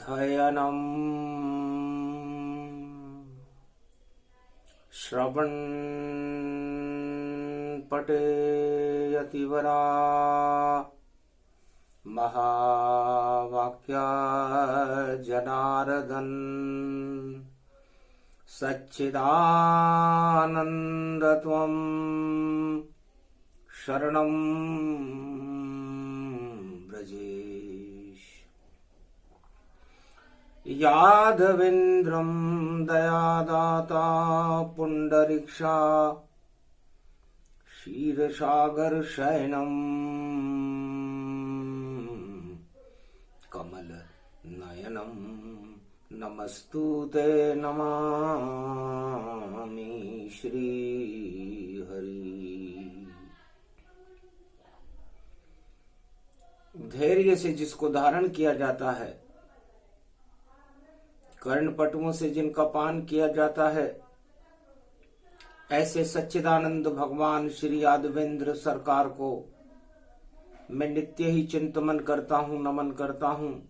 अध्ययनम् श्रवन् पठेयतिवरा महावाक्या जनार्दन सच्चिदानन्दत्वं शरणं व्रजेश। यादवेन्द्रं दयादाता पुण्डरीक्षा क्षीरसागरशयनं कमलनयनं नमस्तुते नमामि श्रीहरि। धैर्य से जिसको धारण किया जाता है, कर्णपटुओं से जिनका पान किया जाता है, ऐसे सच्चिदानंद भगवान श्री यादवेंद्र सरकार को मैं नित्य ही चिंतन करता हूँ, नमन करता हूँ।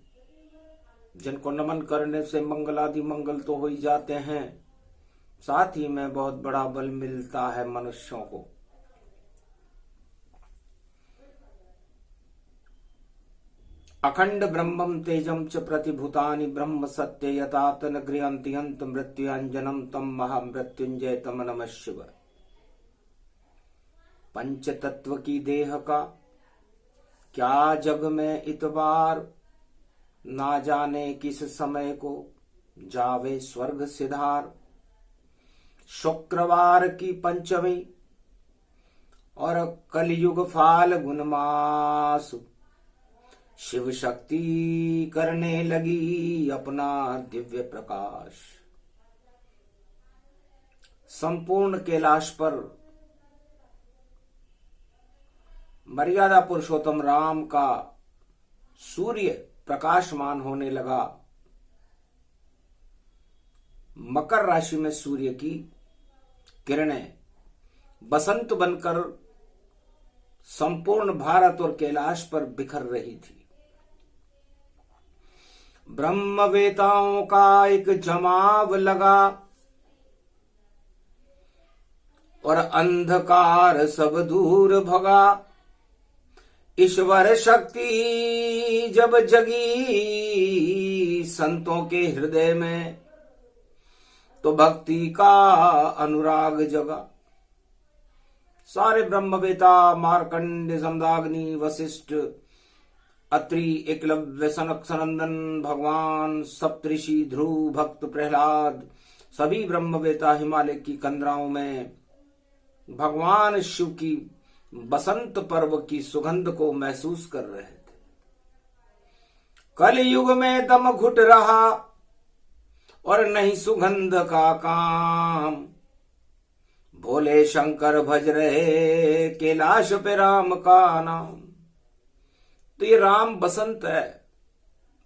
जिनको नमन करने से मंगलादि मंगल तो हो ही जाते हैं, साथ ही में बहुत बड़ा बल मिलता है मनुष्यों को। अखंड ब्रह्मं तेजं च प्रतिभूतानि ब्रह्म सत्य यतात न गृहन्ति अन्त मृत्युंजनम तम महामृत्युंजय तम नमः शिव। पंच तत्व की देह का क्या जग में इतबार, ना जाने किस समय को जावे स्वर्ग सिधार। शुक्रवार की पंचमी और कलयुग फाल गुणमास, शिव शक्ति करने लगी अपना दिव्य प्रकाश। संपूर्ण कैलाश पर मर्यादा पुरुषोत्तम राम का सूर्य प्रकाशमान होने लगा। मकर राशि में सूर्य की किरणें बसंत बनकर संपूर्ण भारत और कैलाश पर बिखर रही थी। ब्रह्मवेताओं का एक जमाव लगा और अंधकार सब दूर भगा। ईश्वर शक्ति जब जगी संतों के हृदय में, तो भक्ति का अनुराग जगा। सारे ब्रह्मवेता मार्कंड, समदाग्नि, वशिष्ठ, अत्रि, एकलव्य, सनक सनंदन, भगवान सप्तऋषि, ध्रुव, भक्त प्रहलाद, सभी ब्रह्मवेता हिमालय की कंदराओं में भगवान शिव की बसंत पर्व की सुगंध को महसूस कर रहे थे। कलयुग में दम घुट रहा और नहीं सुगंध का काम। भोले शंकर भज रहे कैलाश पे राम का नाम। तो ये राम बसंत है।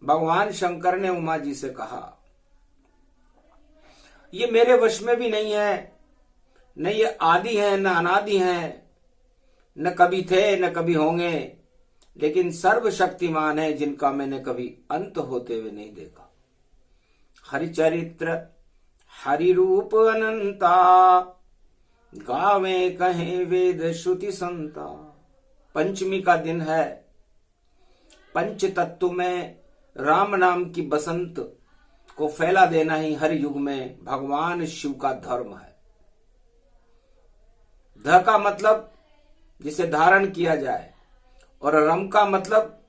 भगवान शंकर ने उमा जी से कहा, ये मेरे वश में भी नहीं है, न ये आदि है न अनादि है, न कभी थे न कभी होंगे, लेकिन सर्वशक्तिमान है जिनका मैंने कभी अंत होते हुए नहीं देखा। हरि चरित्र हरि रूप अनंता, गावे कहे वेद श्रुति संता। पंचमी का दिन है। पंच तत्व में राम नाम की बसंत को फैला देना ही हर युग में भगवान शिव का धर्म है। ध का मतलब जिसे धारण किया जाए, और रम का मतलब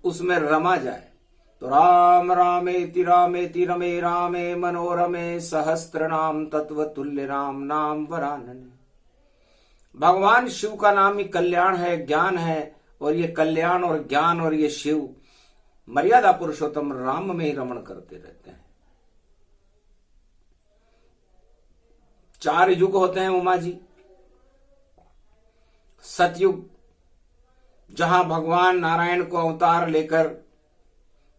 उसमें रमा जाए। तो राम रामेति रामेति रमे रामे मनोरमे सहस्त्र नाम तत्व तुल्य राम नाम वरानने। भगवान शिव का नाम ही कल्याण है, ज्ञान है, और ये कल्याण और ज्ञान और ये शिव मर्यादा पुरुषोत्तम राम में ही रमण करते रहते हैं। 4 युग होते हैं उमा जी। सतयुग, जहां भगवान नारायण को अवतार लेकर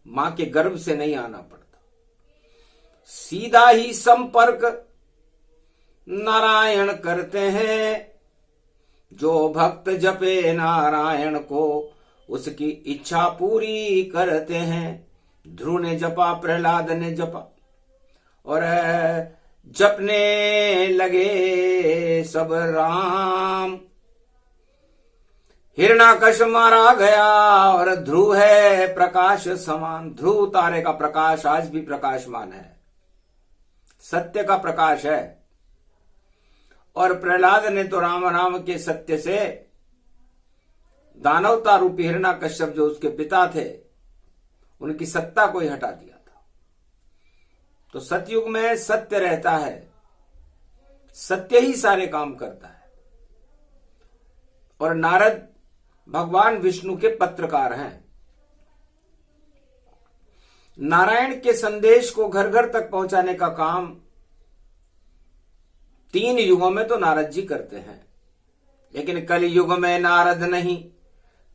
मां के गर्भ से नहीं आना पड़ता, सीधा ही संपर्क नारायण करते हैं। जो भक्त जपे नारायण को उसकी इच्छा पूरी करते हैं। ध्रुव ने जपा, प्रहलाद ने जपा और जपने लगे सब राम। हिरणाकश मारा गया और ध्रुव है प्रकाश समान। ध्रुव तारे का प्रकाश आज भी प्रकाशमान है, सत्य का प्रकाश है। और प्रहलाद ने तो राम नाम के सत्य से दानवता रूपी हिरणाकश्यप जो उसके पिता थे उनकी सत्ता को ही हटा दिया था। तो सतयुग में सत्य रहता है, सत्य ही सारे काम करता है। और नारद भगवान विष्णु के पत्रकार हैं। नारायण के संदेश को घर घर तक पहुंचाने का काम 3 युगों में तो नारद जी करते हैं, लेकिन कलयुग में नारद नहीं।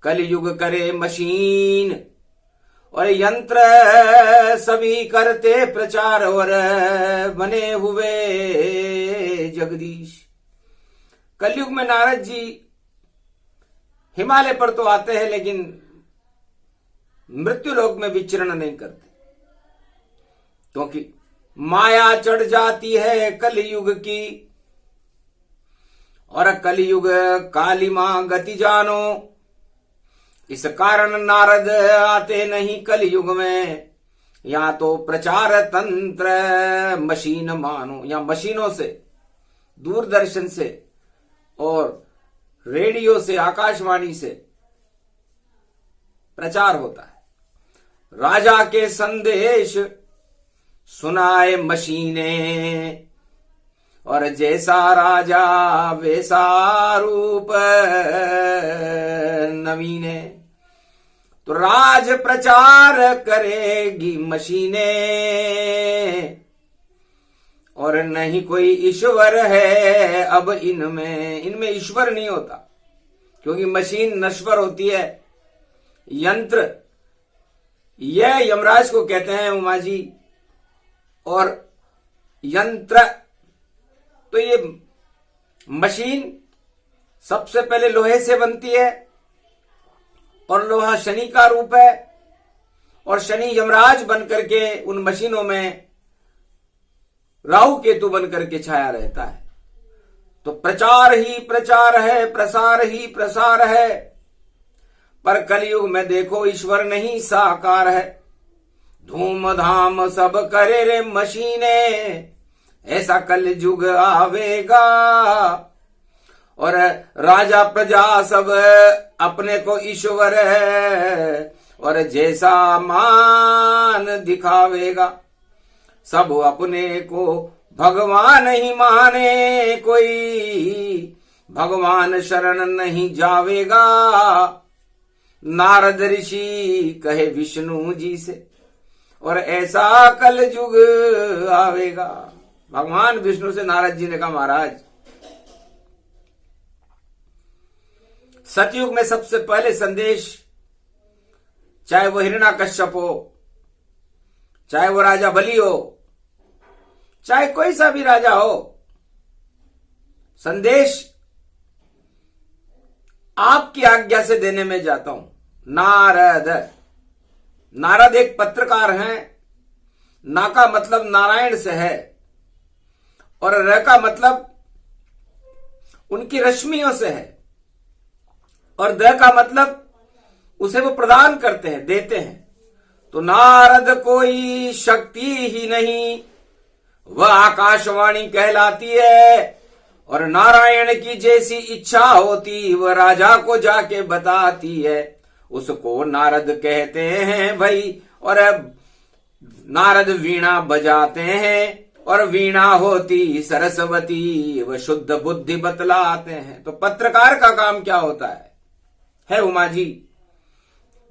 कलयुग करे मशीन और यंत्र सभी करते प्रचार और बने हुए जगदीश। कलयुग में नारद जी हिमालय पर तो आते हैं लेकिन मृत्यु लोक में विचरण नहीं करते, क्योंकि माया चढ़ जाती है कलयुग की और कलयुग कालिमा गति जानो। इस कारण नारद आते नहीं कलयुग में। या तो प्रचार तंत्र मशीन मानो, या मशीनों से, दूरदर्शन से और रेडियो से, आकाशवाणी से प्रचार होता है। राजा के संदेश सुनाए मशीनें और जैसा राजा वैसा रूप नवीने। तो राज प्रचार करेगी मशीनें और नहीं कोई ईश्वर है अब इनमें ईश्वर नहीं होता, क्योंकि मशीन नश्वर होती है। यंत्र यह यमराज को कहते हैं उमा जी। और यंत्र तो ये मशीन सबसे पहले लोहे से बनती है और लोहा शनि का रूप है और शनि यमराज बनकर के उन मशीनों में राहु केतु बनकर के छाया रहता है। तो प्रचार ही प्रचार है, प्रसार ही प्रसार है। पर कलयुग में देखो ईश्वर नहीं साकार है। धूमधाम सब करे रे मशीने, ऐसा कलयुग आवेगा। और राजा प्रजा सब अपने को ईश्वर है और जैसा मान दिखावेगा। सब अपने को भगवान ही माने, कोई भगवान शरण नहीं जावेगा। नारद ऋषि कहे विष्णु जी से और ऐसा कलयुग आवेगा। भगवान विष्णु से नारद जी ने कहा महाराज, सतयुग में सबसे पहले संदेश, चाहे वो हिरण्याकश्यप हो, चाहे वो राजा बलि हो, चाहे कोई सा भी राजा हो, संदेश आपकी आज्ञा से देने में जाता हूं। नारद एक पत्रकार हैं। ना का मतलब नारायण से है और र का मतलब उनकी रश्मियों से है और द का मतलब उसे वो प्रदान करते हैं, देते हैं। तो नारद कोई शक्ति ही नहीं, वह आकाशवाणी कहलाती है। और नारायण की जैसी इच्छा होती वह राजा को जाके बताती है, उसको नारद कहते हैं भाई। और नारद वीणा बजाते हैं और वीणा होती सरस्वती, वह शुद्ध बुद्धि बतलाते हैं। तो पत्रकार का काम क्या होता है उमा जी?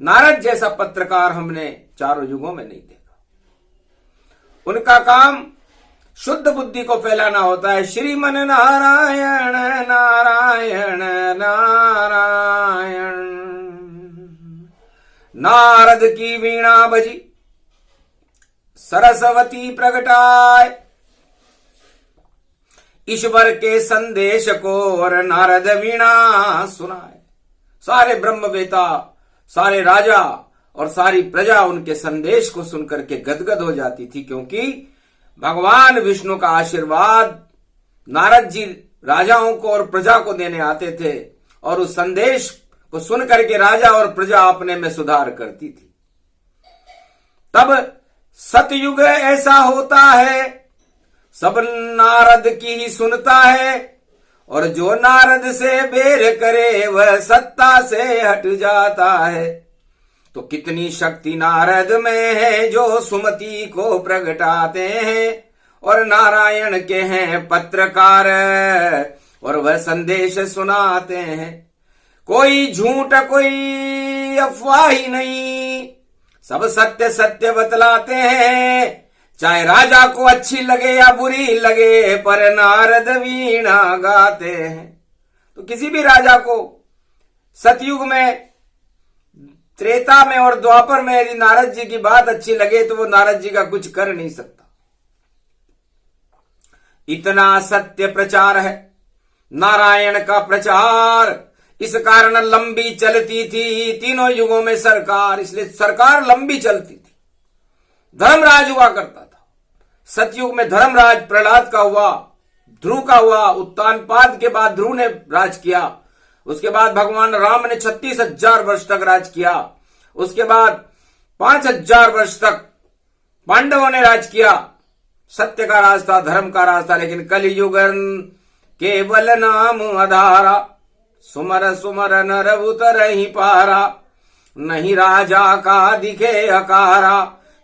नारद जैसा पत्रकार हमने चारों युगों में नहीं देखा। उनका काम शुद्ध बुद्धि को फैलाना होता है। श्रीमन नारायण नारायण नारायण। नारद की वीणा बजी, सरस्वती प्रगटाए, ईश्वर के संदेश को और नारद वीणा सुनाए। सारे ब्रह्मवेता, सारे राजा और सारी प्रजा उनके संदेश को सुनकर के गदगद हो जाती थी, क्योंकि भगवान विष्णु का आशीर्वाद नारद जी राजाओं को और प्रजा को देने आते थे और उस संदेश को सुनकर के राजा और प्रजा अपने में सुधार करती थी। तब सतयुग ऐसा होता है, सब नारद की ही सुनता है, और जो नारद से बैर करे वह सत्ता से हट जाता है। तो कितनी शक्ति नारद में है जो सुमति को प्रगटाते हैं, और नारायण के हैं पत्रकार और वह संदेश सुनाते हैं। कोई झूठ कोई अफवाह ही नहीं, सब सत्य सत्य बतलाते हैं। चाहे राजा को अच्छी लगे या बुरी लगे, पर नारद वीणा गाते हैं। तो किसी भी राजा को सतयुग में, त्रेता में और द्वापर में यदि नारद जी की बात अच्छी लगे तो वो नारद जी का कुछ कर नहीं सकता। इतना सत्य प्रचार है नारायण का प्रचार, इस कारण लंबी चलती थी तीनों युगों में सरकार। इसलिए सरकार लंबी चलती थी। धर्मराज हुआ करता था। सतयुग में धर्मराज प्रहलाद का हुआ, ध्रुव का हुआ। उत्तानपाद के बाद ध्रुव ने राज किया। उसके बाद भगवान राम ने 36,000 वर्ष तक राज किया। उसके बाद 5,000 वर्ष तक पांडवों ने राज किया। सत्य का राज था, धर्म का राज था। लेकिन कलियुगन केवल नाम आधारा, सुमर सुमर नर उतर ही पारा। नहीं राजा का दिखे अकारा,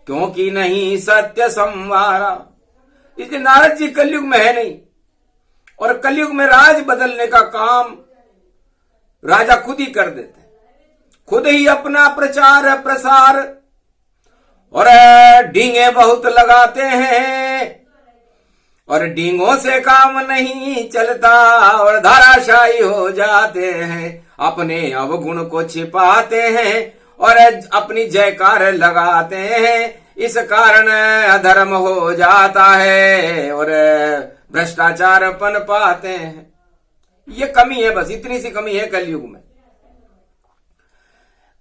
क्योंकि नहीं सत्य संवारा। इसलिए नारद जी कलयुग में है नहीं, और कलयुग में राज बदलने का काम राजा खुद ही कर देते हैं। खुद ही अपना प्रचार प्रसार और डींगे बहुत लगाते हैं, और डींगों से काम नहीं चलता, और धाराशायी हो जाते हैं। अपने अवगुण को छिपाते हैं और अपनी जयकार लगाते हैं। इस कारण अधर्म हो जाता है और भ्रष्टाचार पन पाते हैं। ये कमी है, बस इतनी सी कमी है कलयुग में।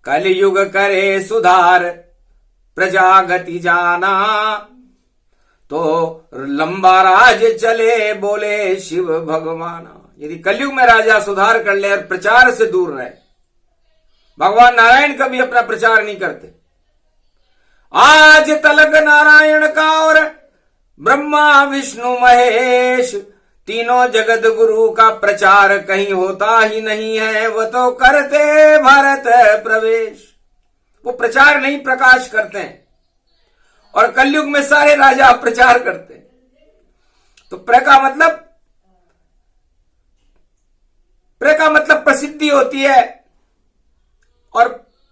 कलयुग करे सुधार प्रजा गति जाना, तो लंबा राज चले बोले शिव भगवाना। यदि कलयुग में राजा सुधार कर ले और प्रचार से दूर रहे, भगवान नारायण कभी अपना प्रचार नहीं करते। आज तलक नारायण का और ब्रह्मा विष्णु महेश, तीनों जगत गुरु का प्रचार कहीं होता ही नहीं है। वो तो करते भारत प्रवेश, वो प्रचार नहीं प्रकाश करते हैं। और कलयुग में सारे राजा प्रचार करते हैं। तो प्र का मतलब प्रसिद्धि होती है, और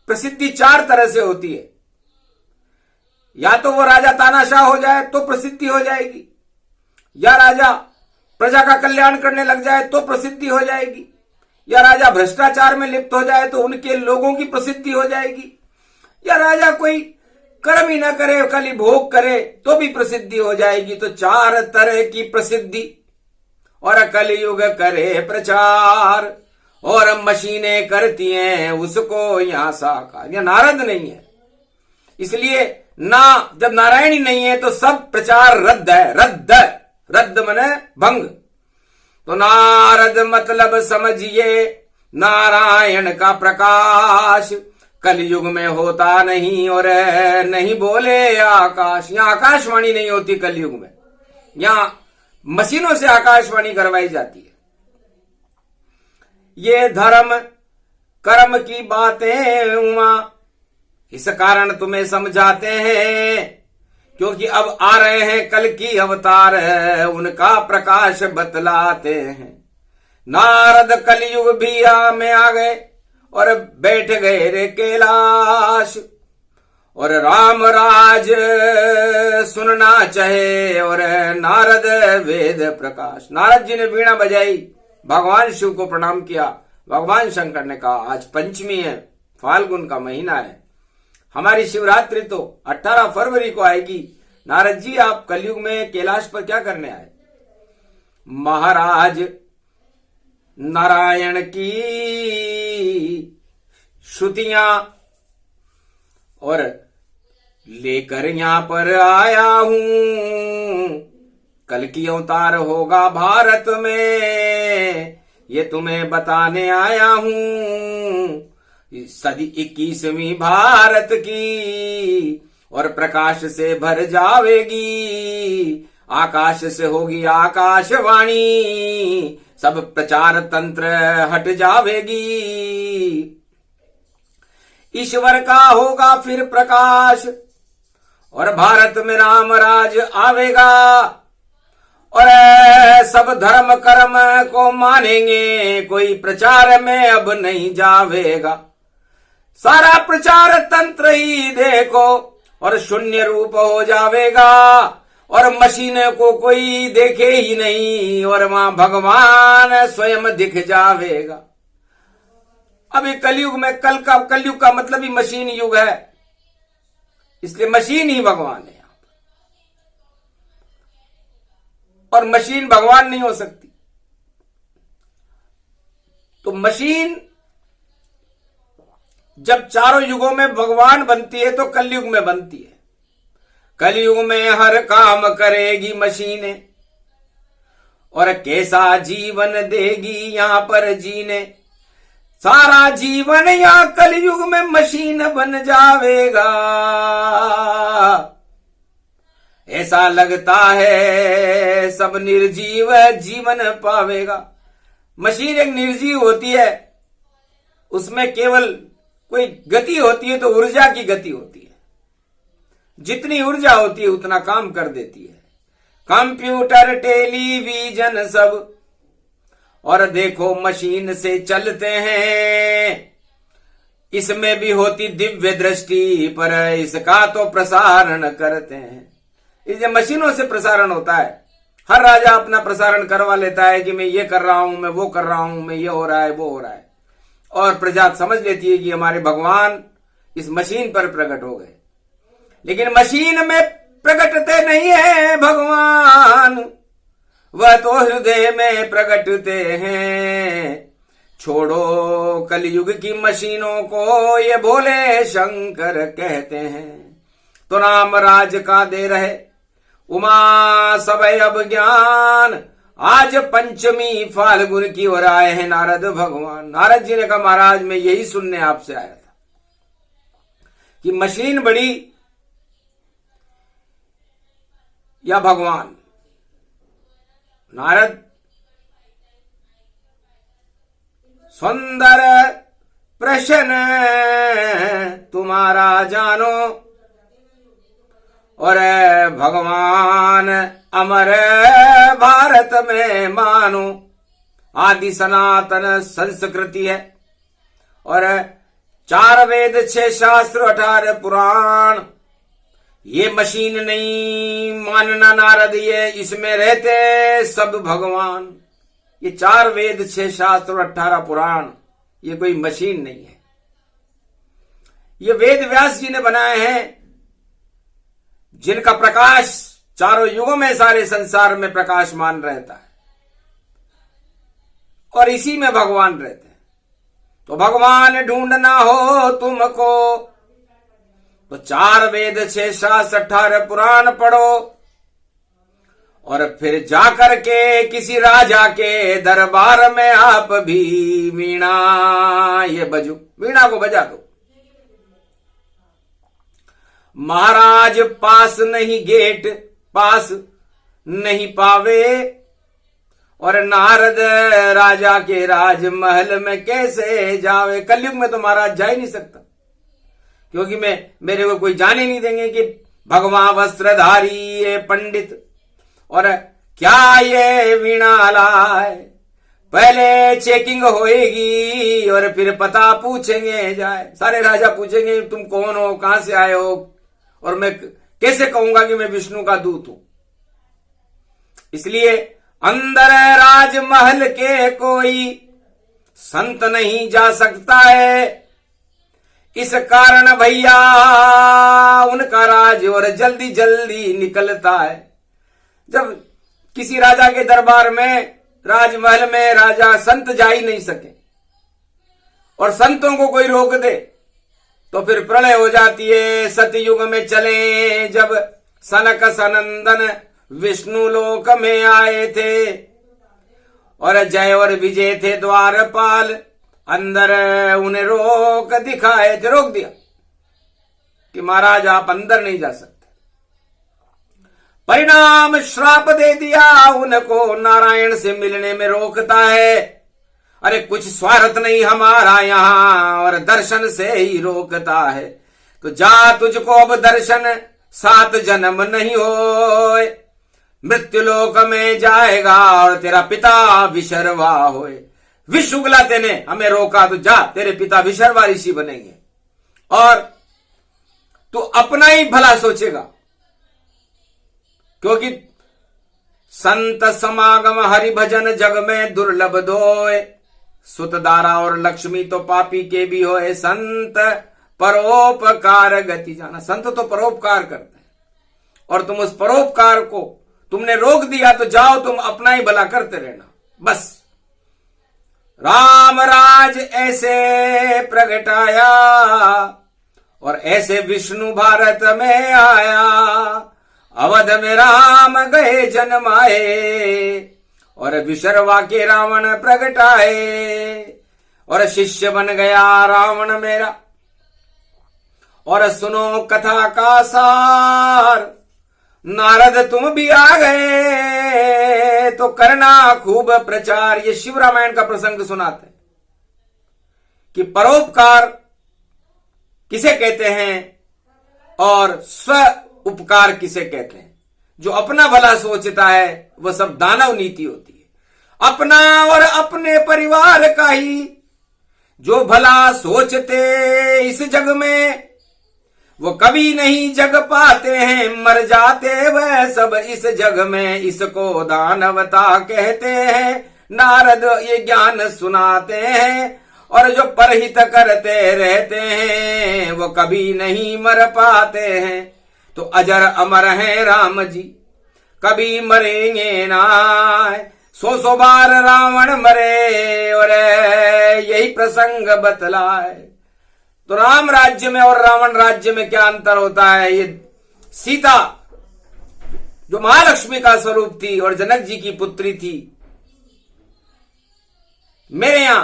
प्रसिद्धि 4 तरह से होती है। या तो वो राजा तानाशाह हो जाए तो प्रसिद्धि हो जाएगी, या राजा प्रजा का कल्याण करने लग जाए तो प्रसिद्धि हो जाएगी, या राजा भ्रष्टाचार में लिप्त हो जाए तो उनके लोगों की प्रसिद्धि हो जाएगी, या राजा कोई कर्म ही ना करे, खाली भोग करे तो भी प्रसिद्धि हो जाएगी। तो 4 तरह की प्रसिद्धि। और कलयुग करे प्रचार, और मशीनें करती हैं उसको यहां साकार। यह नारद नहीं है, इसलिए ना, जब नारायण ही नहीं है तो सब प्रचार रद्द है। रद्द मने भंग। तो नारद मतलब समझिए नारायण का प्रकाश कलयुग में होता नहीं, और नहीं बोले आकाश। यहां आकाशवाणी नहीं होती कलयुग में, यहां मशीनों से आकाशवाणी करवाई जाती है। ये धर्म कर्म की बातें उमा, इस कारण तुम्हें समझाते हैं, क्योंकि अब आ रहे हैं कल की अवतार, उनका प्रकाश बतलाते हैं। नारद कलयुग भी में आ गए और बैठ गए रे कैलाश, और राम राज सुनना चाहे और नारद वेद प्रकाश। नारद जी ने वीणा बजाई, भगवान शिव को प्रणाम किया। भगवान शंकर ने कहा आज पंचमी है, फाल्गुन का महीना है, हमारी शिवरात्रि तो 18 फरवरी को आएगी। नारद जी आप कलयुग में कैलाश पर क्या करने आए? महाराज नारायण की श्रुतियां और लेकर यहां पर आया हूं, कल की अवतार होगा भारत में, ये तुम्हें बताने आया हूं। सदी 21वीं भारत की और प्रकाश से भर जावेगी, आकाश से होगी आकाशवाणी, सब प्रचार तंत्र हट जावेगी। ईश्वर का होगा फिर प्रकाश और भारत में राम राज आवेगा, और सब धर्म कर्म को मानेंगे, कोई प्रचार में अब नहीं जावेगा। सारा प्रचार तंत्र ही देखो और शून्य रूप हो जावेगा, और मशीन को कोई देखे ही नहीं, और वहां भगवान स्वयं दिख जावेगा। अभी कलयुग में कलयुग का मतलब ही मशीन युग है, इसलिए मशीन ही भगवान है। और मशीन भगवान नहीं हो सकती। तो मशीन जब चारों युगों में भगवान बनती है तो कलयुग में बनती है। कलयुग में हर काम करेगी मशीनें, और कैसा जीवन देगी यहां पर जीने। सारा जीवन यहां कलयुग में मशीन बन जावेगा। ऐसा लगता है सब निर्जीव जीवन पावेगा। मशीन एक निर्जीव होती है, उसमें केवल कोई गति होती है तो ऊर्जा की गति होती है। जितनी ऊर्जा होती है उतना काम कर देती है। कंप्यूटर टेलीविजन सब, और देखो मशीन से चलते हैं। इसमें भी होती दिव्य दृष्टि, पर इसका तो प्रसारण करते हैं। इसलिए मशीनों से प्रसारण होता है। हर राजा अपना प्रसारण करवा लेता है कि मैं ये कर रहा हूं, मैं वो कर रहा हूं, मैं ये हो रहा है, वो हो रहा है, और प्रजा समझ लेती है कि हमारे भगवान इस मशीन पर प्रकट हो गए। लेकिन मशीन में प्रकटते नहीं है भगवान, वह तो हृदय में प्रकटते हैं। छोड़ो कलयुग की मशीनों को, ये भोले शंकर कहते हैं। तो राम राज का दे रहे उमा सब अब ज्ञान, आज पंचमी फाल्गुन की ओर आए हैं नारद भगवान। नारद जी ने कहा महाराज मैं यही सुनने आपसे आया था कि मशीन बड़ी या भगवान। नारद सुंदर प्रश्न तुम्हारा जानो, और भगवान अमर भारत में मानो। आदि सनातन संस्कृति है, और 4 वेद 6 शास्त्र 18 पुराण। ये मशीन नहीं मानना नारद, ये इसमें रहते सब भगवान। ये 4 वेद 6 शास्त्र 18 पुराण, ये कोई मशीन नहीं है। ये वेद व्यास जी ने बनाए हैं, जिनका प्रकाश चारों युगों में सारे संसार में प्रकाशमान रहता है, और इसी में भगवान रहते हैं। तो भगवान ढूंढना हो तुमको तो 4 वेद 6 शास्त्र 18 पुराण पढ़ो, और फिर जाकर के किसी राजा के दरबार में आप भी वीणा ये बजो, वीणा को बजा दो। महाराज पास नहीं गेट पास नहीं पावे, और नारद राजा के राजमहल में कैसे जावे। कलयुग में तो महाराज जा ही नहीं सकता, क्योंकि मेरे को कोई जाने नहीं देंगे कि भगवान वस्त्रधारी ये पंडित, और क्या ये वीणा लाए। पहले चेकिंग होएगी और फिर पता पूछेंगे जाए। सारे राजा पूछेंगे तुम कौन हो, कहां से आए हो, और मैं कैसे कहूंगा कि मैं विष्णु का दूत हूं। इसलिए अंदर राजमहल के कोई संत नहीं जा सकता है। इस कारण भैया उनका राज और जल्दी जल्दी निकलता है। जब किसी राजा के दरबार में राजमहल में राजा संत जा ही नहीं सके, और संतों को कोई रोक दे तो फिर प्रलय हो जाती है। सतयुग में चले जब सनक सनंदन विष्णु लोक में आए थे, और जय और विजय थे द्वारपाल, अंदर उन्हें रोक दिखाए थे, रोक दिया कि महाराज आप अंदर नहीं जा सकते। परिणाम श्राप दे दिया उनको, नारायण से मिलने में रोकता है। अरे कुछ स्वार्थ नहीं हमारा यहां, और दर्शन से ही रोकता है। तो जा तुझको अब दर्शन 7 जन्म नहीं होए, मृत्यु लोक में जाएगा और तेरा पिता विशर्वा होए। विष उगला तेने हमें रोका, तो जा तेरे पिता विशर्वा ऋषि बनेंगे और तू अपना ही भला सोचेगा, क्योंकि संत समागम हरि भजन जग में दुर्लभ दोए, सुत दारा और लक्ष्मी तो पापी के भी होए, संत परोपकार गति जाना। संत तो परोपकार करते हैं और तुम उस परोपकार को तुमने रोक दिया, तो जाओ तुम अपना ही भला करते रहना बस। राम राज ऐसे प्रगटाया और ऐसे विष्णु भारत में आया, अवध में राम गए जन्माए और विशर्वा के रावण प्रगटाए, और शिष्य बन गया रावण मेरा। और सुनो कथा का सार, नारद तुम भी आ गए तो करना खूब प्रचार। ये शिव रामायण का प्रसंग सुनाते हैं कि परोपकार किसे कहते हैं और स्व उपकार किसे कहते हैं। जो अपना भला सोचता है वह सब दानव नीति होती है। अपना और अपने परिवार का ही जो भला सोचते इस जग में, वो कभी नहीं जग पाते हैं, मर जाते वह सब इस जग में। इसको दानवता कहते हैं, नारद ये ज्ञान सुनाते हैं। और जो परहित करते रहते हैं वो कभी नहीं मर पाते हैं। तो अजर अमर हैं राम जी, कभी मरेंगे ना। 100 बार रावण मरे और यही प्रसंग बतलाए। तो राम राज्य में और रावण राज्य में क्या अंतर होता है। ये सीता जो महालक्ष्मी का स्वरूप थी और जनक जी की पुत्री थी, मेरे यहां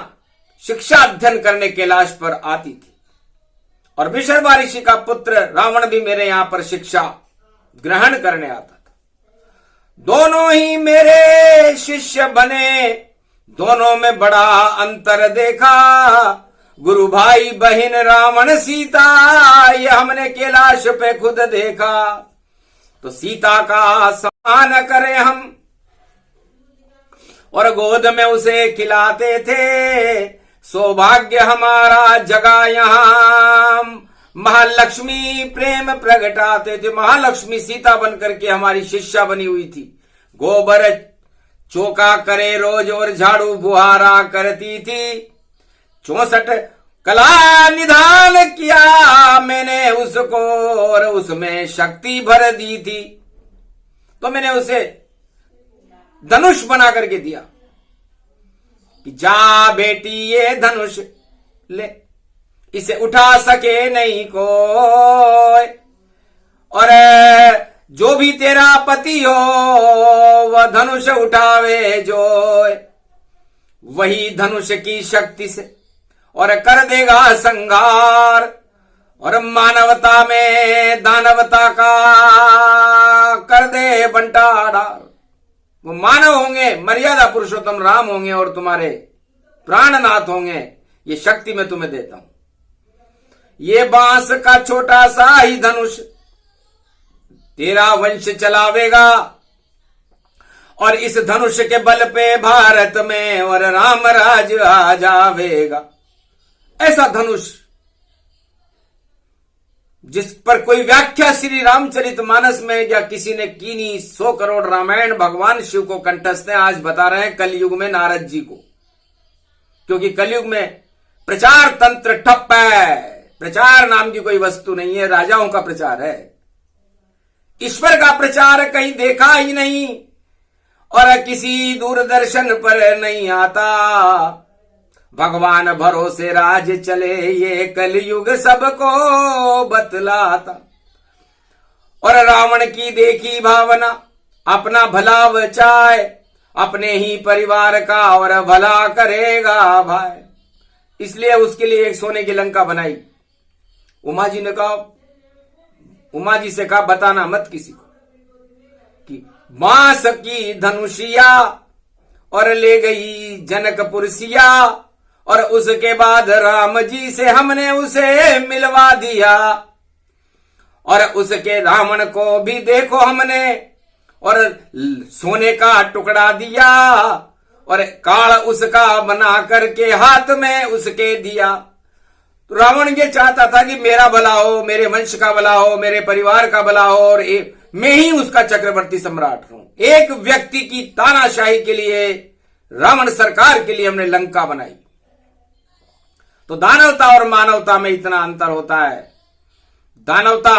शिक्षा अध्ययन करने कैलाश पर आती थी, और विशर्वा ऋषि का पुत्र रावण भी मेरे यहां पर शिक्षा ग्रहण करने आता था। दोनों ही मेरे शिष्य बने, दोनों में बड़ा अंतर देखा। गुरु भाई बहन रावण सीता, ये हमने कैलाश पे खुद देखा। तो सीता का सम्मान करें हम, और गोद में उसे खिलाते थे। सौभाग्य हमारा जगा यहां, महालक्ष्मी प्रेम प्रगटाते थे। महालक्ष्मी सीता बनकर के हमारी शिष्या बनी हुई थी। गोबर चौका करे रोज और झाड़ू बुहारा करती थी। 64 कला निधान किया मैंने उसको, और उसमें शक्ति भर दी थी। तो मैंने उसे धनुष बना करके दिया कि जा बेटी ये धनुष ले, इसे उठा सके नहीं कोई। और जो भी तेरा पति हो वह धनुष उठावे जो, वही धनुष की शक्ति से और कर देगा संहार। और मानवता में दानवता का कर दे बंटाधार। वो मानव होंगे, मर्यादा पुरुषोत्तम राम होंगे, और तुम्हारे प्राणनाथ होंगे। ये शक्ति मैं तुम्हें देता हूं। ये बांस का छोटा सा ही धनुष तेरा वंश चलावेगा, और इस धनुष के बल पे भारत में और राम राज आ जावेगा। ऐसा धनुष जिस पर कोई व्याख्या श्री रामचरित मानस में या किसी ने की नहीं। 100 करोड़ रामायण भगवान शिव को कंठस्थ हैं। आज बता रहे हैं कलयुग में नारद जी को, क्योंकि कलयुग में प्रचार तंत्र ठप है। प्रचार नाम की कोई वस्तु नहीं है, राजाओं का प्रचार है। ईश्वर का प्रचार कहीं देखा ही नहीं, और किसी दूरदर्शन पर नहीं आता। भगवान भरोसे राज चले, ये कलयुग सबको बतलाता। और रावण की देखी भावना, अपना भला बचाए, अपने ही परिवार का और भला करेगा भाई। इसलिए उसके लिए एक सोने की लंका बनाई। उमा जी ने कहा, उमा जी से कहा बताना मत किसी को कि बांस की धनुषिया और ले गई जनकपुर सिया, और उसके बाद राम जी से हमने उसे मिलवा दिया। और उसके रावण को भी देखो हमने और सोने का टुकड़ा दिया, और काल उसका बना करके हाथ में उसके दिया। तो रावण ये चाहता था कि मेरा भला हो, मेरे वंश का भला हो, मेरे परिवार का भला हो, और मैं ही उसका चक्रवर्ती सम्राट हूं। एक व्यक्ति की तानाशाही के लिए, रावण सरकार के लिए हमने लंका बनाई। तो दानवता और मानवता में इतना अंतर होता है। दानवता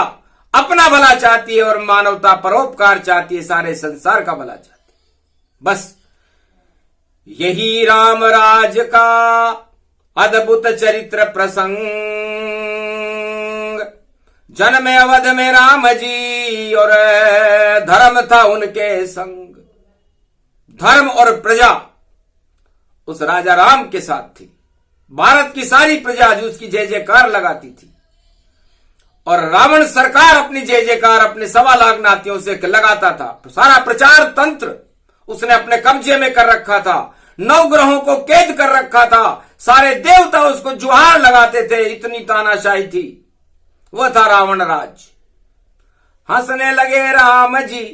अपना भला चाहती है और मानवता परोपकार चाहती है, सारे संसार का भला चाहती है। बस यही राम राज का अद्भुत चरित्र प्रसंग। जन्म अवध में राम जी और धर्म था उनके संग। धर्म और प्रजा उस राजा राम के साथ थी। भारत की सारी प्रजा जो उसकी जय जयकार लगाती थी, और रावण सरकार अपनी जय जयकार अपने 1.25 लाख नातियों से लगाता था। सारा प्रचार तंत्र उसने अपने कब्जे में कर रखा था। 9 ग्रहों को कैद कर रखा था। सारे देवता उसको जुहार लगाते थे, इतनी तानाशाही थी। वह था रावण राज। हंसने लगे राम जी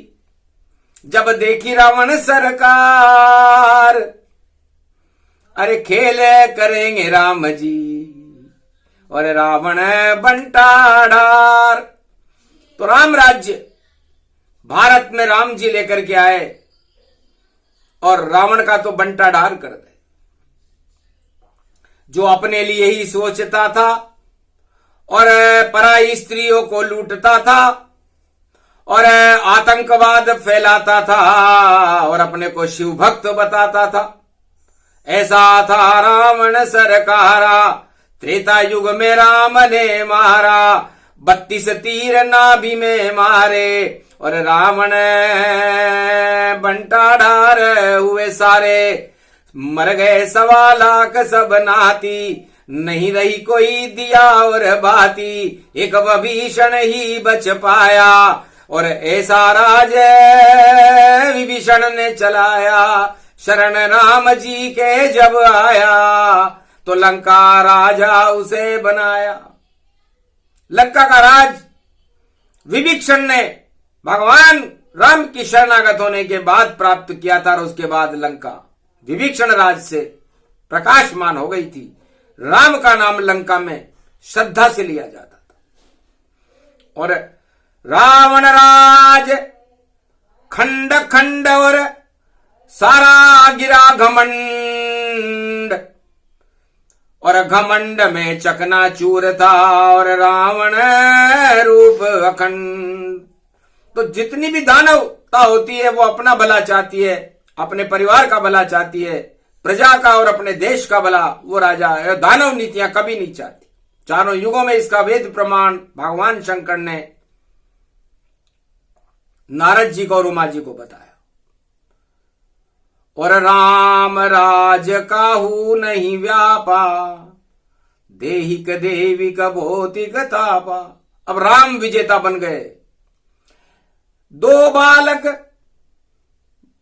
जब देखी रावण सरकार, अरे खेल करेंगे राम जी और रावण बंटाढार। तो राम राज्य भारत में राम जी लेकर के आए और रावण का तो बंटाढार कर दे। जो अपने लिए ही सोचता था और पराई स्त्रियों को लूटता था और आतंकवाद फैलाता था और अपने को शिव भक्त बताता था, ऐसा था रावण सरकारा। त्रेता युग में राम ने मारा, 32 तीर नाभि में मारे, और रावण बंटाढार हुए सारे। मर गए 1.25 लाख सब नाती, नहीं रही कोई दिया और बाती। एक विभीषण ही बच पाया और ऐसा राज विभीषण ने चलाया। शरण राम जी के जब आया तो लंका राजा उसे बनाया। लंका का राज विभीषण ने भगवान राम की शरणागत होने के बाद प्राप्त किया था, और उसके बाद लंका विभीषण राज से प्रकाशमान हो गई थी। राम का नाम लंका में श्रद्धा से लिया जाता था। और रावण राज खंड खंड और सारा गिरा घमंड, और घमंड में चकनाचूर था और रावण रूप अखंड। तो जितनी भी दानवता होती है वो अपना भला चाहती है, अपने परिवार का भला चाहती है, प्रजा का और अपने देश का भला वो राजा है। दानव नीतियां कभी नहीं चाहती। चारों युगों में इसका वेद प्रमाण भगवान शंकर ने नारद जी को और उमा जी को बताया। और राम राज काहू नहीं व्यापा, देहिक देविक भौतिक तापा। अब राम विजेता बन गए। 2 बालक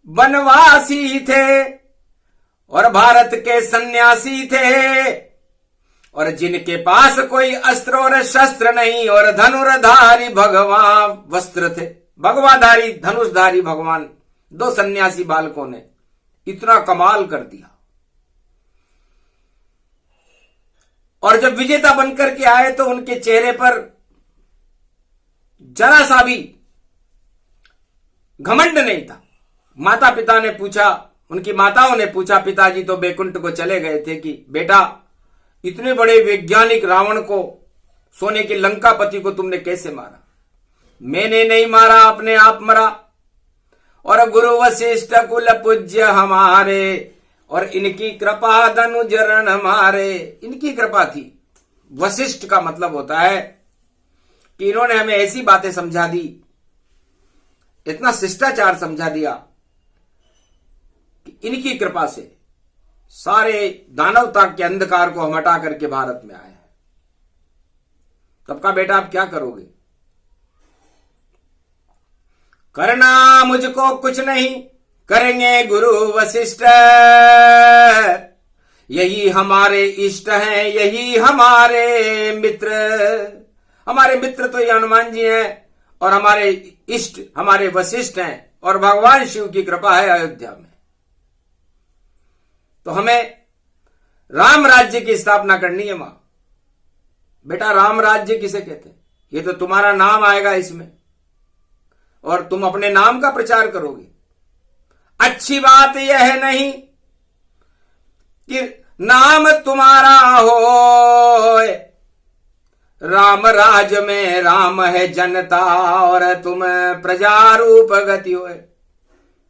वनवासी थे और भारत के सन्यासी थे, और जिनके पास कोई अस्त्र और शस्त्र नहीं और धनुर्धारी भगवान वस्त्र थे। भगवाधारी धनुषधारी भगवान 2 सन्यासी बालकों ने इतना कमाल कर दिया। और जब विजेता बनकर के आए तो उनके चेहरे पर जरा सा भी घमंड नहीं था। माता पिता ने पूछा, उनकी माताओं ने पूछा, पिताजी तो बैकुंठ को चले गए थे, कि बेटा इतने बड़े वैज्ञानिक रावण को, सोने की लंकापति को तुमने कैसे मारा? मैंने नहीं मारा, अपने आप मरा। और गुरु वशिष्ठ कुल पूज्य हमारे, और इनकी कृपा धनुजरण मारे। इनकी कृपा थी। वशिष्ठ का मतलब होता है कि इन्होंने हमें ऐसी बातें समझा दी, इतना शिष्टाचार समझा दिया कि इनकी कृपा से सारे दानवता के अंधकार को हम हटा करके भारत में आए हैं। तब का बेटा आप क्या करोगे? करना मुझको कुछ नहीं, करेंगे गुरु वशिष्ठ, यही हमारे इष्ट हैं, यही हमारे मित्र। हमारे मित्र तो ये हनुमान जी हैं और हमारे इष्ट हमारे वशिष्ठ हैं और भगवान शिव की कृपा है अयोध्या में। तो हमें राम राज्य की स्थापना करनी है। मां बेटा, राम राज्य किसे कहते हैं? ये तो तुम्हारा नाम आएगा इसमें और तुम अपने नाम का प्रचार करोगे। अच्छी बात यह नहीं कि नाम तुम्हारा हो, राम राज में राम है जनता और तुम प्रजा रूप गति हो।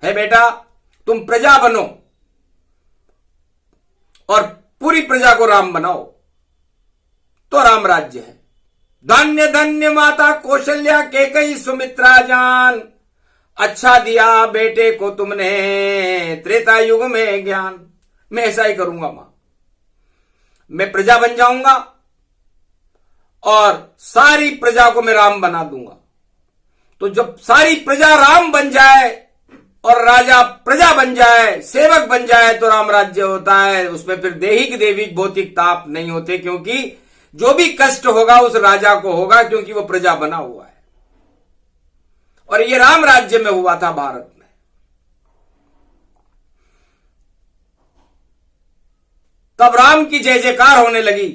है बेटा, तुम प्रजा बनो और पूरी प्रजा को राम बनाओ तो राम राज्य है। धन्य धन्य माता कौशल्या के कई सुमित्रा जान, अच्छा दिया बेटे को तुमने त्रेता युग में ज्ञान। मैं ऐसा ही करूंगा मां, मैं प्रजा बन जाऊंगा और सारी प्रजा को मैं राम बना दूंगा। तो जब सारी प्रजा राम बन जाए और राजा प्रजा बन जाए, सेवक बन जाए, तो राम राज्य होता है। उसमें फिर दैहिक दैविक भौतिक ताप नहीं होते, क्योंकि जो भी कष्ट होगा उस राजा को होगा, क्योंकि वो प्रजा बना हुआ है। और ये राम राज्य में हुआ था भारत में। तब राम की जय जयकार होने लगी।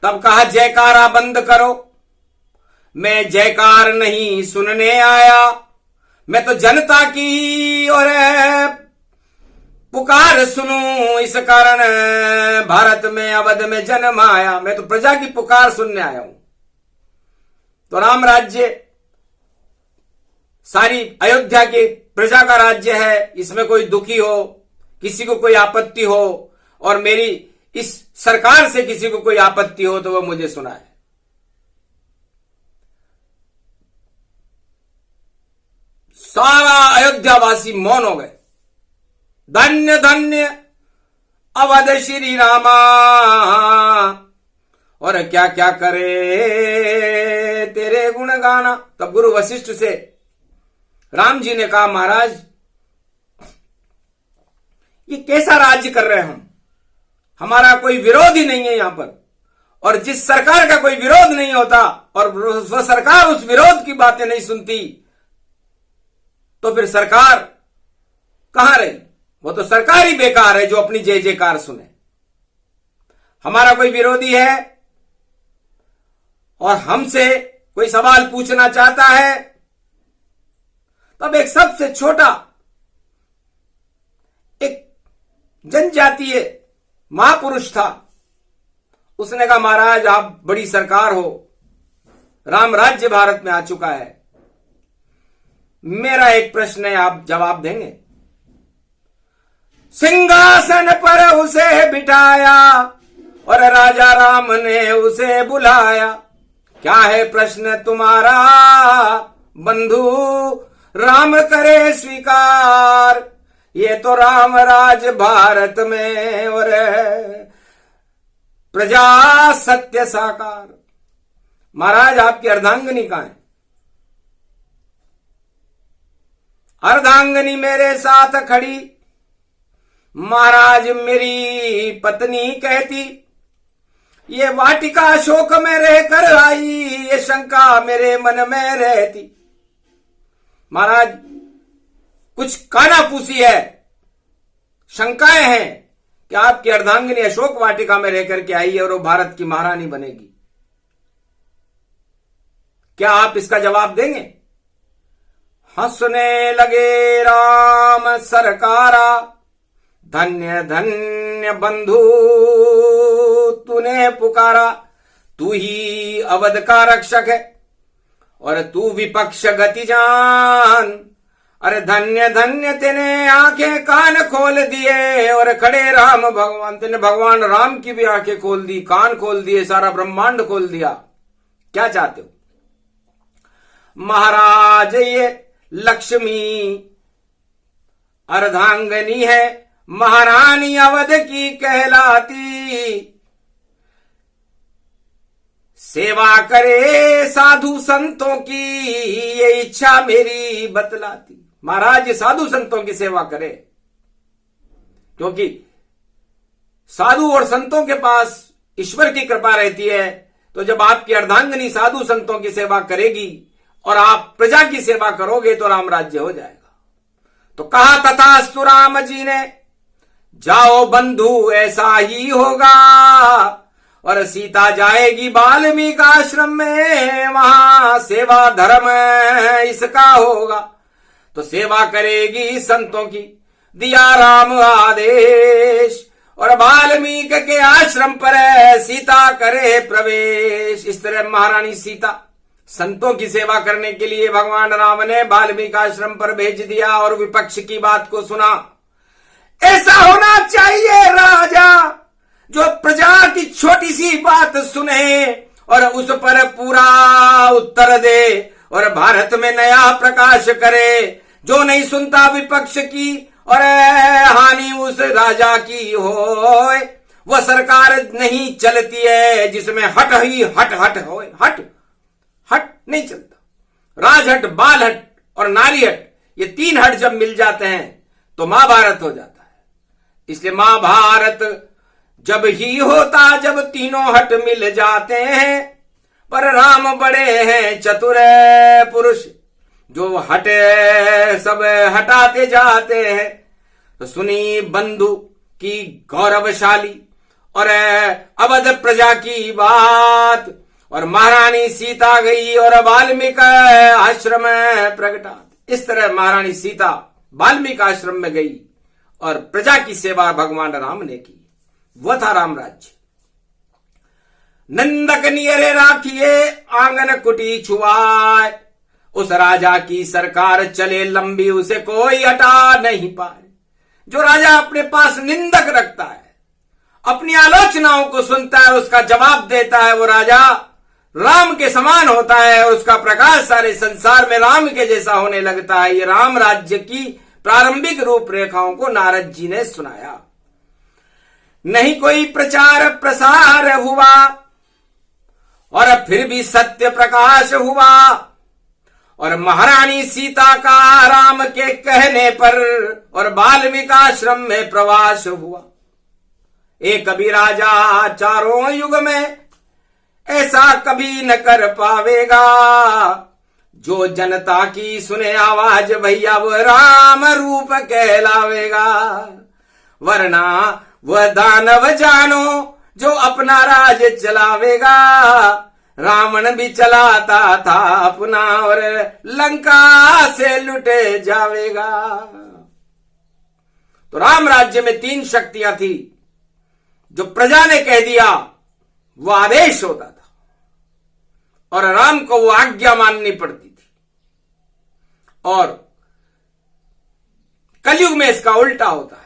तब कहा जयकारा बंद करो, मैं जयकार नहीं सुनने आया, मैं तो जनता की और पुकार सुनूं, इस कारण भारत में अवध में जन्म आया। मैं तो प्रजा की पुकार सुनने आया हूं। तो राम राज्य सारी अयोध्या की प्रजा का राज्य है। इसमें कोई दुखी हो, किसी को कोई आपत्ति हो और मेरी इस सरकार से किसी को कोई आपत्ति हो तो वह मुझे सुनाए। सारा अयोध्यावासी मौन हो गए। धन्य धन्य अवध श्री रामा, और क्या क्या करे तेरे गुण गाना। तब गुरु वशिष्ठ से राम जी ने कहा, महाराज ये कैसा राज्य कर रहे हैं हम? हमारा कोई विरोध ही नहीं है यहां पर, और जिस सरकार का कोई विरोध नहीं होता और वह सरकार उस विरोध की बातें नहीं सुनती, तो फिर सरकार कहां रही? वो तो सरकार ही बेकार है जो अपनी जय जयकार सुने। हमारा कोई विरोधी है और हमसे कोई सवाल पूछना चाहता है, तब एक सबसे छोटा एक जनजातीय महापुरुष था, उसने कहा, महाराज आप बड़ी सरकार हो, राम राज्य भारत में आ चुका है, मेरा एक प्रश्न है, आप जवाब देंगे? सिंहासन पर उसे बिठाया और राजा राम ने उसे बुलाया। क्या है प्रश्न तुम्हारा बंधु, राम करे स्वीकार, ये तो राम राज भारत में और प्रजा सत्य साकार। महाराज आपकी अर्धांगिनी कहां है? अर्धांगिनी मेरे साथ खड़ी, महाराज मेरी पत्नी कहती, ये वाटिका शोक में रहकर आई, ये शंका मेरे मन में रहती। महाराज कुछ कानाफूसी है, शंकाएं हैं कि आपकी अर्धांगिनी अशोक वाटिका में रहकर के आई है और वो भारत की महारानी बनेगी। क्या आप इसका जवाब देंगे? हंसने लगे राम सरकारा, धन्य धन्य बंधु तूने पुकारा, तू ही अवध का रक्षक है और तू विपक्ष गति जान, अरे धन्य धन्य तेने आंखें कान खोल दिए, और खड़े राम भगवान, तेने भगवान राम की भी आंखें खोल दी, कान खोल दिए, सारा ब्रह्मांड खोल दिया। क्या चाहते हो? महाराज ये लक्ष्मी अर्धांगनी है, महारानी अवध की कहलाती, सेवा करे साधु संतों की, ये इच्छा मेरी बतलाती। महाराज ये साधु संतों की सेवा करे, क्योंकि साधु और संतों के पास ईश्वर की कृपा रहती है। तो जब आपकी अर्धांगिनी साधु संतों की सेवा करेगी और आप प्रजा की सेवा करोगे तो राम राज्य हो जाएगा। तो कहा तथास्तु राम जी ने, जाओ बंधु ऐसा ही होगा, और सीता जाएगी वाल्मीकि आश्रम में, वहां सेवा धर्म इसका होगा। तो सेवा करेगी संतों की, दिया राम आदेश, और वाल्मीकि के आश्रम पर सीता करे प्रवेश। इस तरह महारानी सीता संतों की सेवा करने के लिए भगवान राम ने वाल्मीकि आश्रम पर भेज दिया, और विपक्ष की बात को सुना। ऐसा होना चाहिए राजा जो प्रजा की छोटी सी बात सुने और उस पर पूरा उत्तर दे, और भारत में नया प्रकाश करे। जो नहीं सुनता विपक्ष की और हानि उस राजा की होए, वह सरकार नहीं चलती है जिसमें हट ही हट हट होए। हट हट नहीं चलता। राजहट, बालहट और नारीहट, ये तीन हट जब मिल जाते हैं तो महाभारत हो जाता है। इसलिए महाभारत जब ही होता जब तीनों हट मिल जाते हैं। पर राम बड़े हैं चतुर पुरुष, जो हटे सब हटाते जाते हैं। तो सुनी बंधु की गौरवशाली और अवध प्रजा की बात, और महारानी सीता गई और वाल्मीकि आश्रम में प्रगटा। इस तरह महारानी सीता वाल्मीकि आश्रम में गई और प्रजा की सेवा भगवान राम ने की। वह था राम राज्य। नंदक नियरे राखिए आंगन कुटी छुआए, उस राजा की सरकार चले लंबी, उसे कोई हटा नहीं पाए। जो राजा अपने पास निंदक रखता है, अपनी आलोचनाओं को सुनता है, उसका जवाब देता है, वो राजा राम के समान होता है, और उसका प्रकाश सारे संसार में राम के जैसा होने लगता है। ये राम राज्य की प्रारंभिक रूपरेखाओं को नारद जी ने सुनाया। नहीं कोई प्रचार प्रसार हुआ, और फिर भी सत्य प्रकाश हुआ, और महारानी सीता का राम के कहने पर और वाल्मीकि आश्रम में प्रवास हुआ। एक कभी राजा चारों युग में ऐसा कभी न कर पावेगा, जो जनता की सुने आवाज भैया वो राम रूप कहलावेगा। वरना वह दानव जानो जो अपना राज चलावेगा, रावण भी चलाता था अपना और लंका से लुटे जावेगा। तो राम राज्य में तीन शक्तियां थी। जो प्रजा ने कह दिया वो आदेश होता था, और राम को वो आज्ञा माननी पड़ती थी। और कलयुग में इसका उल्टा होता है,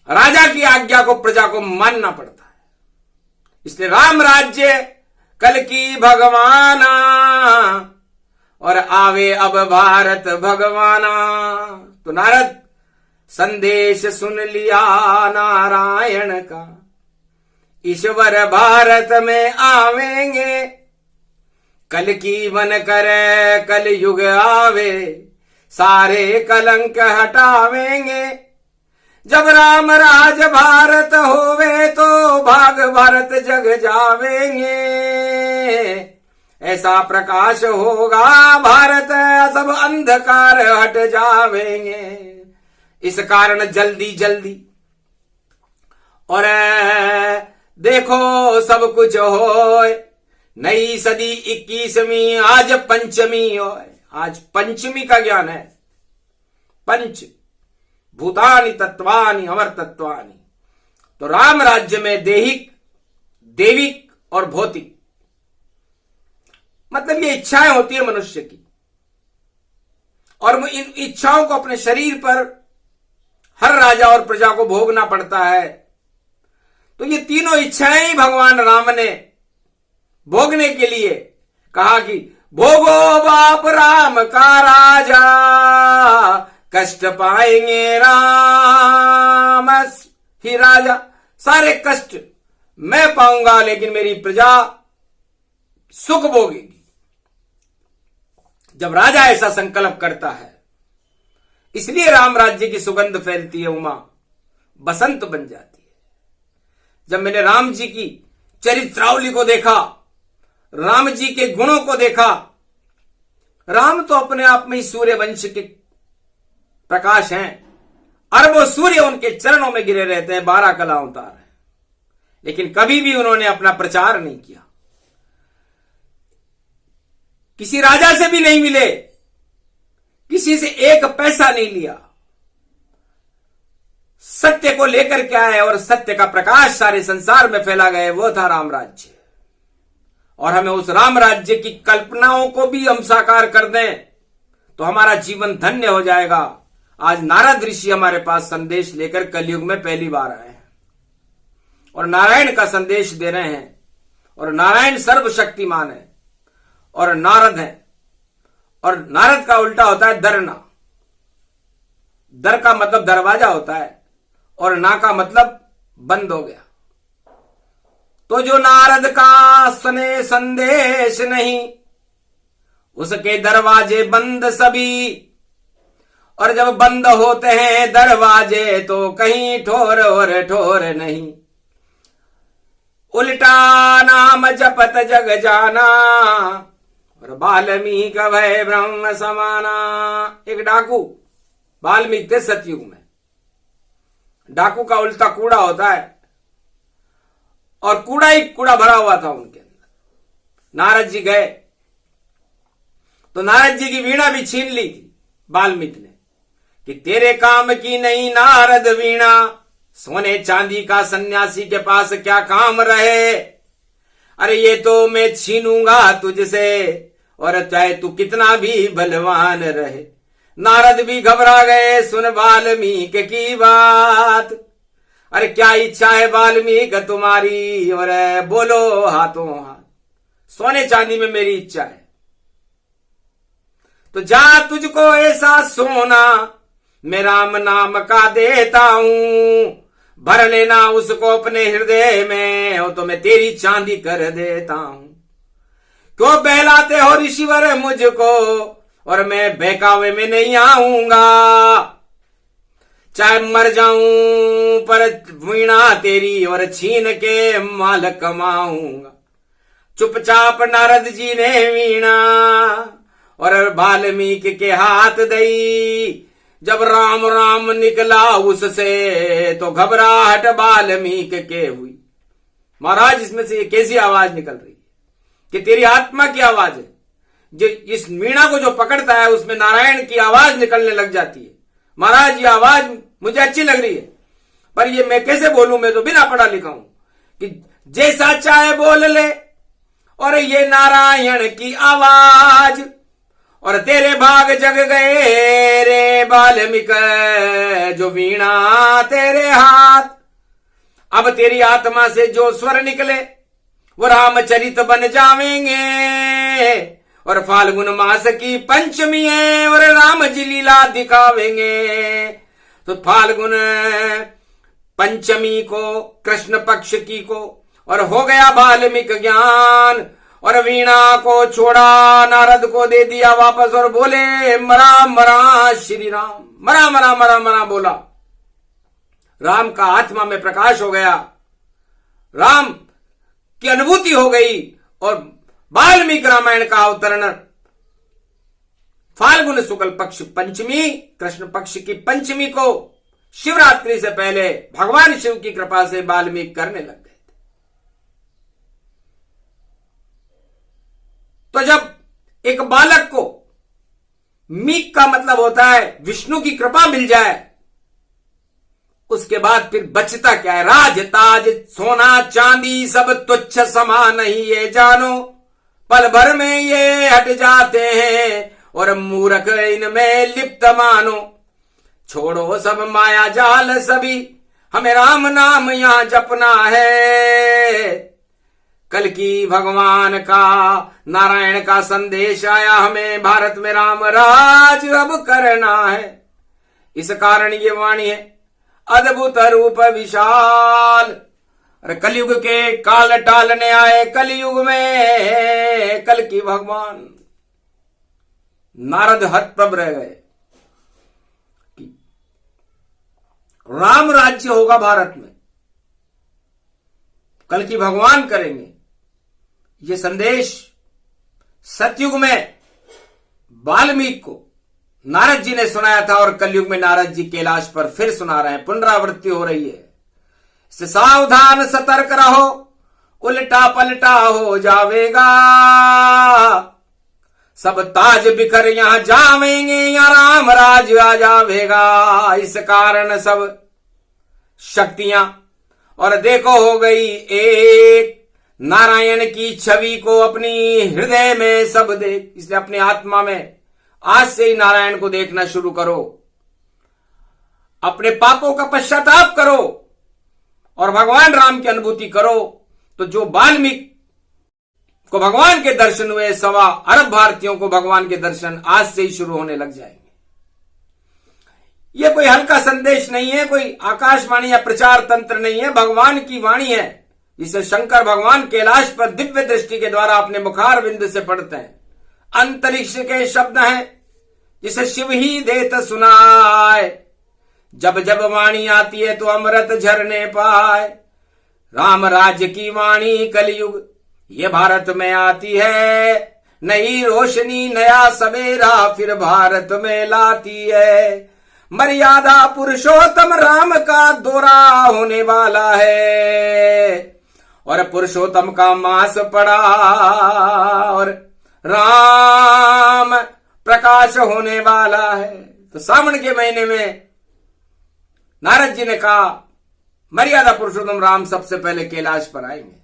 राजा की आज्ञा को प्रजा को मानना पड़ता है। इसलिए राम राज्य कल की भगवाना, और आवे अब भारत भगवाना। तो नारद संदेश सुन लिया नारायण का, ईश्वर भारत में आवेंगे, कल की मन करे कल युग आवे, सारे कलंक हटावेंगे। जब राम राज भारत होवे तो भाग भारत जग जावेंगे, ऐसा प्रकाश होगा भारत सब अंधकार हट जावेंगे। इस कारण जल्दी जल्दी और देखो सब कुछ होए, नई सदी 21वीं आज पंचमी होए। आज पंचमी का ज्ञान है। पंच भूतानि तत्वानि अमर तत्वानि। तो राम राज्य में देहिक, देविक और भौतिक, मतलब ये इच्छाएं होती है मनुष्य की, और इन इच्छाओं को अपने शरीर पर हर राजा और प्रजा को भोगना पड़ता है। तो ये तीनों इच्छाएं ही भगवान राम ने भोगने के लिए कहा कि भोगो बाप राम का राजा, कष्ट पाएंगे राम ही राजा। सारे कष्ट मैं पाऊंगा लेकिन मेरी प्रजा सुख भोगेगी। जब राजा ऐसा संकल्प करता है, इसलिए राम राज्य की सुगंध फैलती है, उमा बसंत बन जाती है। जब मैंने राम जी की चरित्रावली को देखा, राम जी के गुणों को देखा, राम तो अपने आप में ही सूर्य वंश के प्रकाश हैं, अरबों सूर्य उनके चरणों में गिरे रहते हैं, 12 कला अवतार है, लेकिन कभी भी उन्होंने अपना प्रचार नहीं किया, किसी राजा से भी नहीं मिले, किसी से एक पैसा नहीं लिया, सत्य को लेकर के आए और सत्य का प्रकाश सारे संसार में फैला गए। वो था राम राज्य। और हमें उस राम राज्य की कल्पनाओं को भी हम साकार कर दें तो हमारा जीवन धन्य हो जाएगा। आज नारद ऋषि हमारे पास संदेश लेकर कलयुग में पहली बार आए हैं और नारायण का संदेश दे रहे हैं। और नारायण सर्वशक्तिमान है और नारद है, और नारद का उल्टा होता है दरना। दर का मतलब दरवाजा होता है और ना का मतलब बंद हो गया। तो जो नारद का सुने संदेश नहीं, उसके दरवाजे बंद सभी। और जब बंद होते हैं दरवाजे तो कहीं ठोर और ठोर नहीं। उल्टा नाम जपत जग जाना और वाल्मीकि भय ब्रह्म समाना। एक डाकू वाल्मीकि थे सतयुग में। डाकू का उल्टा कूड़ा होता है और कूड़ा ही कूड़ा भरा हुआ था उनके अंदर। नारद जी गए तो नारद जी की वीणा भी छीन ली थी वाल्मीकि ने कि तेरे काम की नहीं नारद वीणा, सोने चांदी का सन्यासी के पास क्या काम रहे। अरे ये तो मैं छीनूंगा तुझसे और चाहे तू कितना भी बलवान रहे। नारद भी घबरा गए सुन वाल्मीकि की बात। अरे क्या इच्छा है वाल्मीकि तुम्हारी, और बोलो हाथों हाथ। सोने चांदी में मेरी इच्छा है तो जा तुझको ऐसा सोना मैं राम नाम का देता हूं, भर लेना उसको अपने हृदय में, हो तो मैं तेरी चांदी कर देता हूं। क्यों बहलाते हो ऋषिवर मुझको, और मैं बहकावे में नहीं आऊंगा। चाहे मर जाऊं पर वीणा तेरी और छीन के माल कमाऊंगा। चुपचाप नारद जी ने वीणा और वाल्मीकि के हाथ दई। जब राम राम निकला उससे तो घबराहट वाल्मीकि के हुई। महाराज इसमें से ये कैसी आवाज निकल रही है कि तेरी आत्मा की आवाज है। जो इस वीणा को जो पकड़ता है उसमें नारायण की आवाज निकलने लग जाती है। महाराज ये आवाज मुझे अच्छी लग रही है पर ये मैं कैसे बोलूं, मैं तो बिना पढ़ा लिखा हूं कि जैसा चाहे बोल ले और ये नारायण की आवाज। और तेरे भाग जग गए रे वाल्मीकि जो वीणा तेरे हाथ। अब तेरी आत्मा से जो स्वर निकले वो रामचरित बन जावेंगे। और फाल्गुन मास की पंचमी है और राम जी लीला दिखावेंगे। तो फाल्गुन पंचमी को कृष्ण पक्ष की को और हो गया वाल्मीकि ज्ञान। और वीणा को छोड़ा नारद को दे दिया वापस और बोले मरा मरा श्री राम, मरा मरा मरा मरा बोला। राम का आत्मा में प्रकाश हो गया, राम की अनुभूति हो गई। और वाल्मीकि रामायण का अवतरण फाल्गुन शुक्ल पक्ष पंचमी, कृष्ण पक्ष की पंचमी को शिवरात्रि से पहले भगवान शिव की कृपा से वाल्मीकि करने लग गए। तो जब एक बालक को, मीक का मतलब होता है विष्णु की कृपा मिल जाए, उसके बाद फिर बचता क्या है। राज ताज सोना चांदी सब तुच्छ समान ही ये जानो, पल भर में ये हट जाते हैं और मूर्ख इनमें लिप्त मानो। छोड़ो सब माया जाल सभी, हमें राम नाम यहां जपना है। कल की भगवान का नारायण का संदेश आया, हमें भारत में राम राज अब करना है। इस कारण ये वाणी है अद्भुत रूप विशाल। अरे कलयुग के काल टालने आए कलयुग में कल की भगवान। नारद हतप्रभ रह गए कि राम राज्य होगा भारत में, कल की भगवान करेंगे। ये संदेश सतयुग में वाल्मीकि को नारद जी ने सुनाया था और कलयुग में नारद जी कैलाश पर फिर सुना रहे हैं। पुनरावृत्ति हो रही है। इससे सावधान सतर्क रहो, उल्टा पलटा हो जावेगा। सब ताज बिखर यहां जावेंगे, या राम राज आ जावेगा। इस कारण सब शक्तियां और देखो हो गई एक, नारायण की छवि को अपनी हृदय में सब देख। इसलिए अपनी आत्मा में आज से ही नारायण को देखना शुरू करो, अपने पापों का पश्चाताप करो और भगवान राम की अनुभूति करो। तो जो वाल्मीकि को भगवान के दर्शन हुए, 1.25 अरब भारतीयों को भगवान के दर्शन आज से ही शुरू होने लग जाएंगे। यह कोई हल्का संदेश नहीं है, कोई आकाशवाणी या प्रचार तंत्र नहीं है, भगवान की वाणी है, जिसे शंकर भगवान कैलाश पर दिव्य दृष्टि के द्वारा अपने मुखार बिंद से पढ़ते हैं। अंतरिक्ष के शब्द हैं जिसे शिव ही देत सुनाए। जब जब वाणी आती है तो अमृत झरने पाए। राम राज्य की वाणी कलयुग ये भारत में आती है। नई रोशनी नया सवेरा फिर भारत में लाती है। मर्यादा पुरुषोत्तम राम का दौरा होने वाला है और पुरुषोत्तम का मास पड़ा और राम प्रकाश होने वाला है। तो सावन के महीने में नारद जी ने कहा मर्यादा पुरुषोत्तम राम सबसे पहले कैलाश पर आएंगे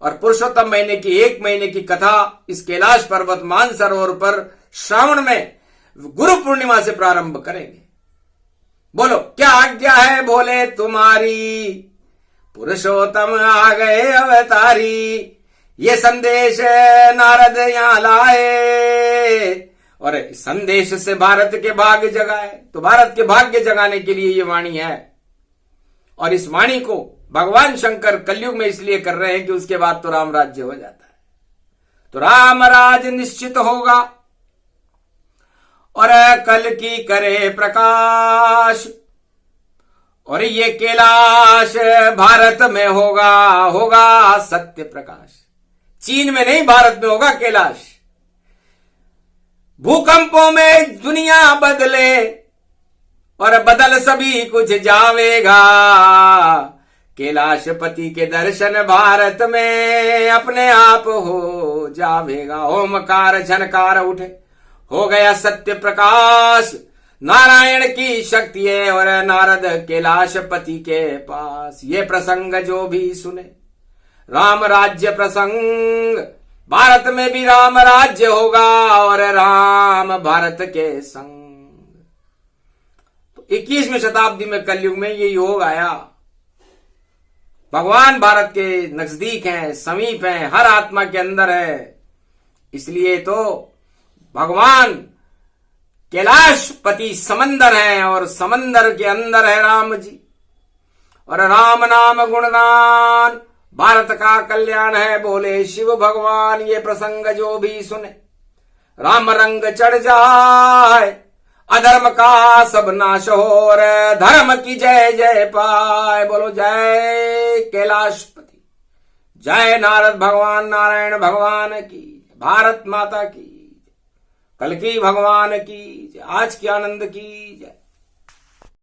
और पुरुषोत्तम महीने की 1 महीने की कथा इस कैलाश पर्वत मानसरोवर पर श्रावण में गुरु पूर्णिमा से प्रारंभ करेंगे। बोलो क्या आज्ञा है भोले तुम्हारी, पुरुषोत्तम आ गए अवतारी। ये संदेश नारद यहां लाए और इस संदेश से भारत के भाग्य जगाए। तो भारत के भाग्य जगाने के लिए ये वाणी है और इस वाणी को भगवान शंकर कलयुग में इसलिए कर रहे हैं कि उसके बाद तो राम राज्य हो जाता है। तो राम राज निश्चित होगा और कल की करे प्रकाश और ये कैलाश भारत में होगा सत्य प्रकाश। चीन में नहीं, भारत में होगा कैलाश। भूकंपों में दुनिया बदले और बदल सभी कुछ जावेगा। कैलाशपति के दर्शन भारत में अपने आप हो जावेगा। ओमकार झनकार उठे, हो गया सत्य प्रकाश। नारायण की शक्ति है और नारद कैलाशपति के पास। ये प्रसंग जो भी सुने राम राज्य प्रसंग, भारत में भी राम राज्य होगा और राम भारत के संग। तो 21वीं शताब्दी में कलयुग में ये योग आया। भगवान भारत के नजदीक हैं, समीप हैं, हर आत्मा के अंदर है। इसलिए तो भगवान कैलाशपति समंदर है और समंदर के अंदर है राम जी। और राम नाम गुणगान भारत का कल्याण है, बोले शिव भगवान। ये प्रसंग जो भी सुने राम रंग चढ़ जाए, अधर्म का सब नाश हो और धर्म की जय जय पाए। बोलो जय कैलाशपति, जय नारद भगवान, नारायण भगवान की, भारत माता की, कल की भगवान की, आज की आनंद की जय।